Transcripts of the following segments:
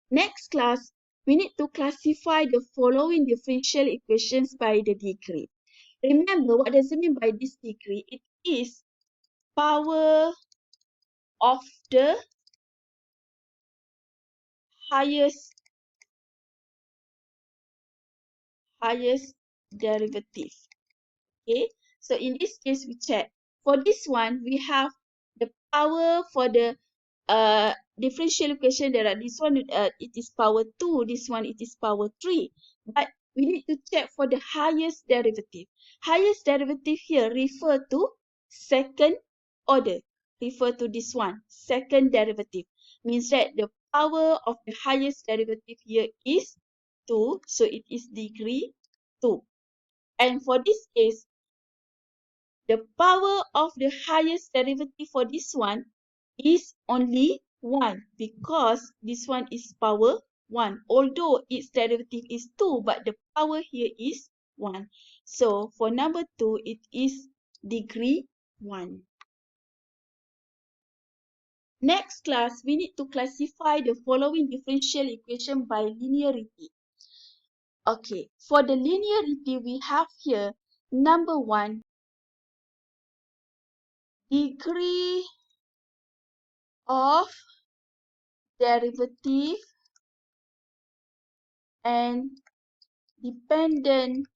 Next class, we need to classify the following differential equations by the degree. Remember, what does it mean by this degree? It is power of the highest derivative. Okay, so in this case, we check. For this one, we have the power for the differential equation. There are this one, it is power 2, this one, it is power 3. But we need to check for the highest derivative. Highest derivative here refer to second order. Refer to this one, second derivative. Means that the power of the highest derivative here is 2. So it is degree 2. And for this case, the power of the highest derivative for this one is only 1 because this one is power 1. Although its derivative is 2, but the power here is 1. So for number 2, it is degree 1. Next class, we need to classify the following differential equation by linearity. Okay, for the linearity, we have here number 1, degree of derivative and dependent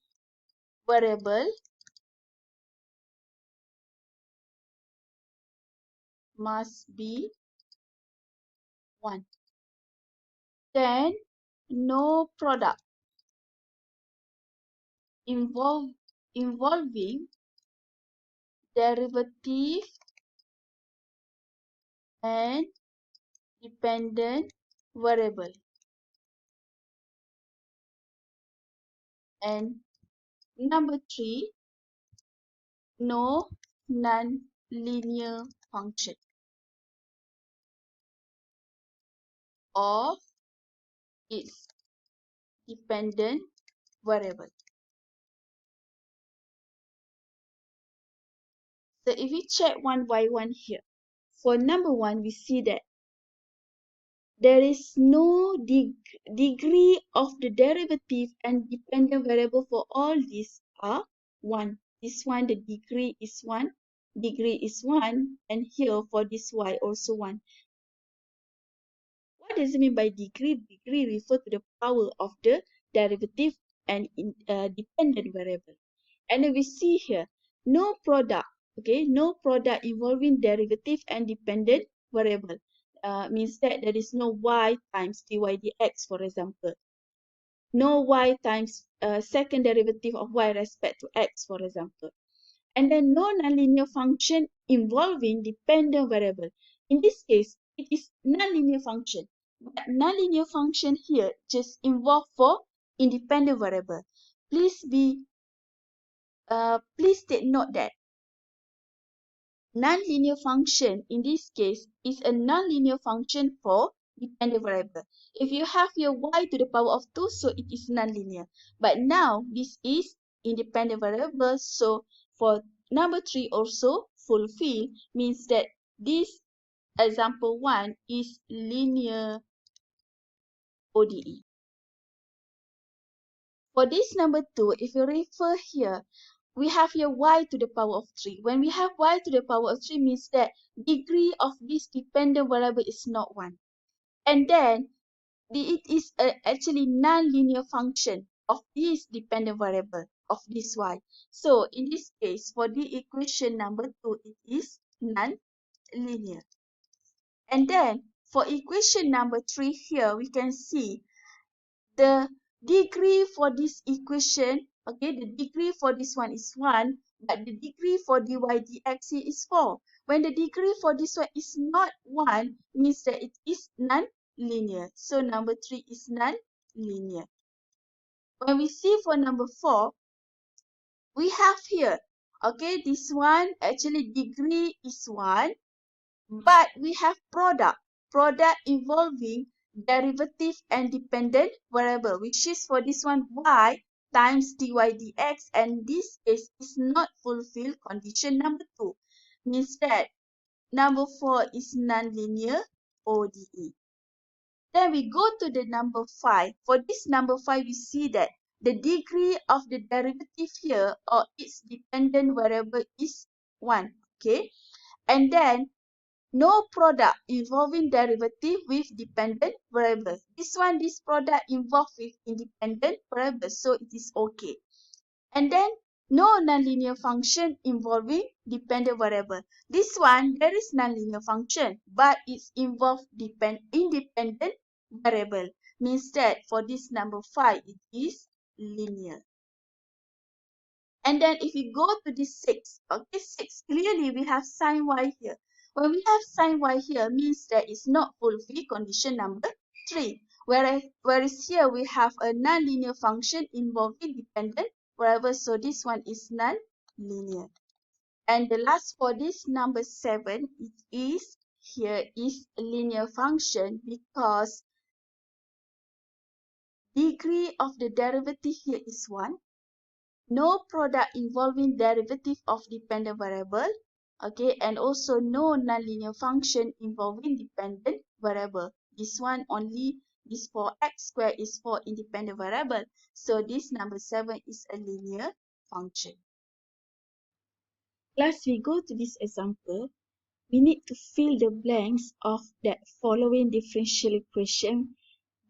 variable must be 1. Then no product involving derivative and dependent variable. And number 3, no non-linear function of its dependent variable. So if we check one by one here, for number 1, we see that there is no degree of the derivative and dependent variable for all these are 1. This one, the degree is 1, and here for this y also 1. What does it mean by degree? Degree refers to the power of the derivative and dependent variable. And then we see here, no product, okay, no product involving derivative and dependent variable. Means that there is no y times dy dx, for example. No y times second derivative of y respect to x, for example. And then no nonlinear function involving dependent variable. In this case, it is nonlinear function. But nonlinear function here just involve for independent variable. Please take note that nonlinear function in this case is a nonlinear function for dependent variable. If you have your y to the power of 2, so it is nonlinear. But now this is independent variable, so for number 3 also fulfill, means that this example 1 is linear ODE. For this number 2, if you refer here, we have here y to the power of 3. When we have y to the power of 3 means that degree of this dependent variable is not 1. And then it is actually non-linear function of this dependent variable of this y. So in this case, for the equation number 2, it is non-linear. And then for equation number 3 here, we can see the degree for this equation, okay, the degree for this one is 1, but the degree for dy dx is 4. When the degree for this one is not 1, means that it is non-linear. So number 3 is non-linear. When we see for number 4, we have here, okay, this one actually degree is 1, but we have product involving derivative and dependent variable, which is for this one y times dy dx, and this case is not fulfill condition number 2. Means that number 4 is nonlinear ODE. Then we go to the number 5. For this number 5, you see that the degree of the derivative here or its dependent variable is 1. Okay. And then no product involving derivative with dependent variable. This product involved with independent variable, so it is okay. And then no nonlinear function involving dependent variable. This one, there is nonlinear function, but it's involved independent variable. Means that for this number 5, it is linear. And then if we go to this 6, okay, 6, clearly we have sin y here. When we have sin y here, means that it's not fulfill condition number 3. Whereas here we have a nonlinear function involving dependent variable, so this one is non-linear. And the last for this number 7, it is here is a linear function because degree of the derivative here is 1. No product involving derivative of dependent variable, okay, and also no nonlinear function involving dependent variable. This one only, this for x squared is for independent variable. So this number 7 is a linear function. Class, we go to this example. We need to fill the blanks of that following differential equation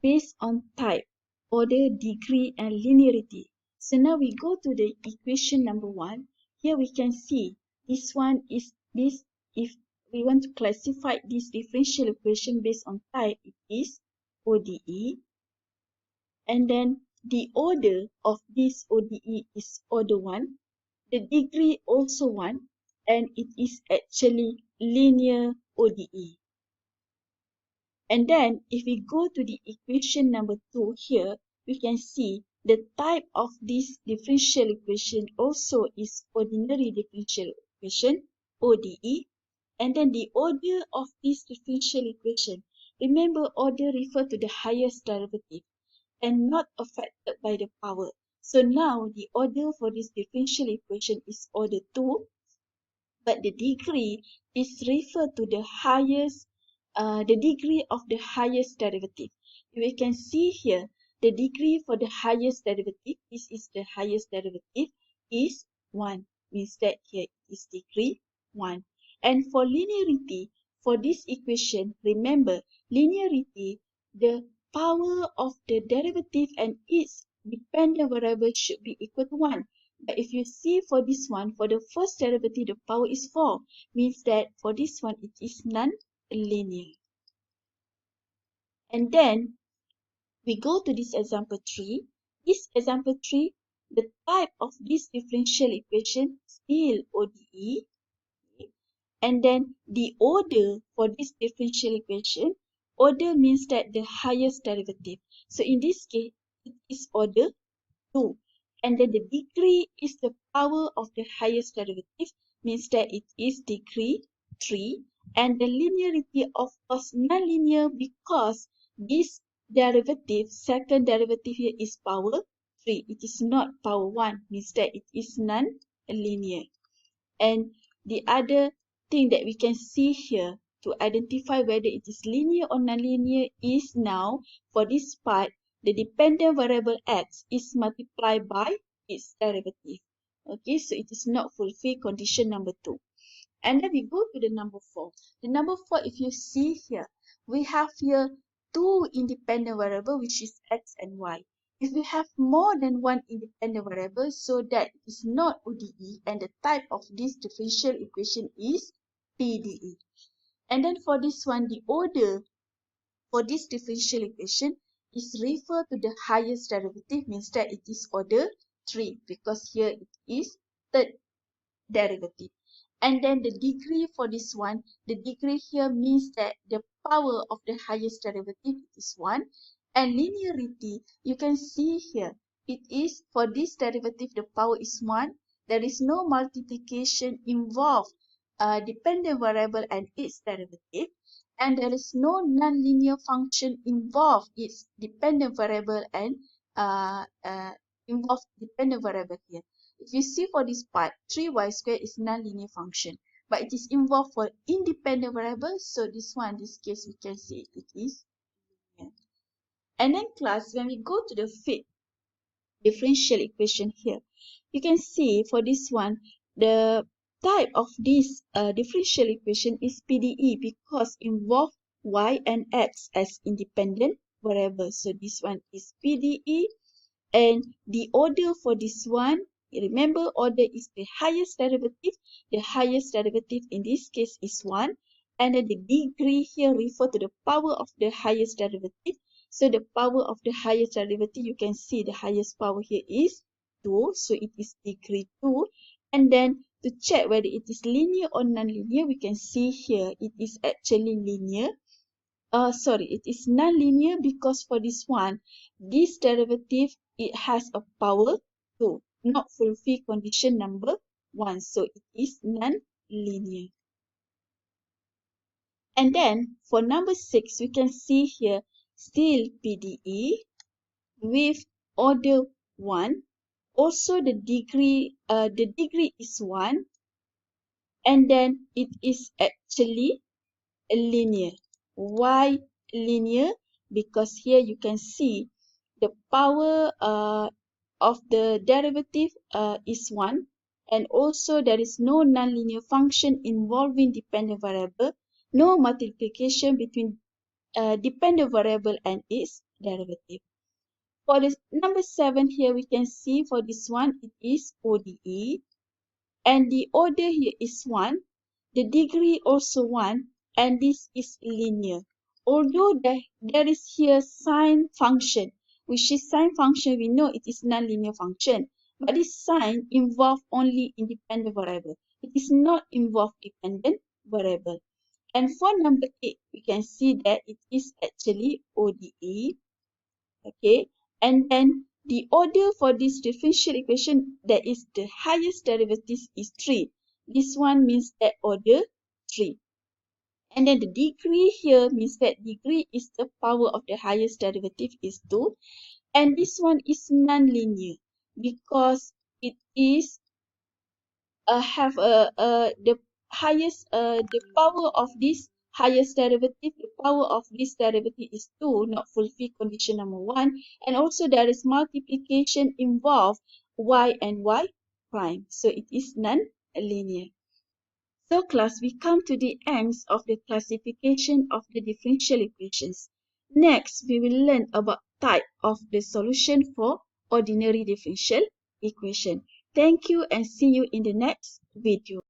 based on type, order, degree, and linearity. So now we go to the equation number 1. Here we can see this one is this. If we want to classify this differential equation based on type, it is ODE. And then the order of this ODE is order 1. The degree also 1. And it is actually linear ODE. And then if we go to the equation number 2 here, we can see the type of this differential equation also is ordinary differential equation, ODE. And then the order of this differential equation, remember order refer to the highest derivative and not affected by the power. So now the order for this differential equation is order 2. But the degree is referred to the highest, the degree of the highest derivative. We can see here the degree for the highest derivative, this is the highest derivative, is 1. Means that here is degree 1. And for linearity, for this equation, remember linearity, the power of the derivative and its dependent variable should be equal to 1. But if you see for this one, for the first derivative, the power is 4. Means that for this one, it is non-linear. And then we go to this example 3. This example 3, the type of this differential equation still ODE. And then the order for this differential equation, order means that the highest derivative. So in this case, it is order 2. And then the degree is the power of the highest derivative, means that it is degree 3. And the linearity, of course, non-linear because this derivative, second derivative here is power 3. It is not power 1, means that it is non-linear. And the other thing that we can see here to identify whether it is linear or non-linear is now, for this part, the dependent variable x is multiplied by its derivative. Okay, so it is not fulfill condition number 2. And then we go to the number 4. The number 4, if you see here, we have here two independent variables, which is x and y. If we have more than one independent variable, so that is not ODE, and the type of this differential equation is PDE. And then for this one, the order for this differential equation is referred to the highest derivative, means that it is order 3 because here it is third derivative. And then the degree for this one, the degree here means that the power of the highest derivative is 1. And linearity, you can see here, it is for this derivative, the power is 1. There is no multiplication involved, dependent variable and its derivative. And there is no nonlinear function involved, its dependent variable and involved dependent variable here. If you see for this part, 3y squared is non-linear function, but it is involved for independent variables. So this one, this case, we can say it is linear. And then class, when we go to the fifth differential equation here, you can see for this one, the type of this differential equation is PDE because involve y and x as independent variables. So this one is PDE. And the order for this one, remember order is the highest derivative. The highest derivative in this case is 1. And then the degree here refer to the power of the highest derivative. So the power of the highest derivative, you can see the highest power here is 2. So it is degree 2. And then to check whether it is linear or non-linear, we can see here it is actually linear. It is non-linear because for this one, this derivative, it has a power 2, not fulfill condition number 1. So it is non-linear. And then for number 6, we can see here still PDE with order 1. Also the degree is 1. And then it is actually linear. Why linear? Because here you can see the power of the derivative is 1, and also there is no nonlinear function involving dependent variable, no multiplication between dependent variable and its derivative. For this number 7 here, we can see for this one it is ODE, and the order here is 1, the degree also 1, and this is linear. Although there is here sign function, which is sign function, we know it is non-linear function, but this sign involve only independent variable. It is not involve dependent variable. And for number 8, we can see that it is actually ODE. Okay, and then the order for this differential equation, that is the highest derivative is 3. This one means that order 3. And then the degree here means that degree is the power of the highest derivative is 2. And this one is non-linear because it is have the highest the power of this highest derivative, the power of this derivative is 2, not fulfill condition number 1, and also there is multiplication involved y and y prime, so it is non-linear. So class, we come to the ends of the classification of the differential equations. Next, we will learn about type of the solution for ordinary differential equation. Thank you and see you in the next video.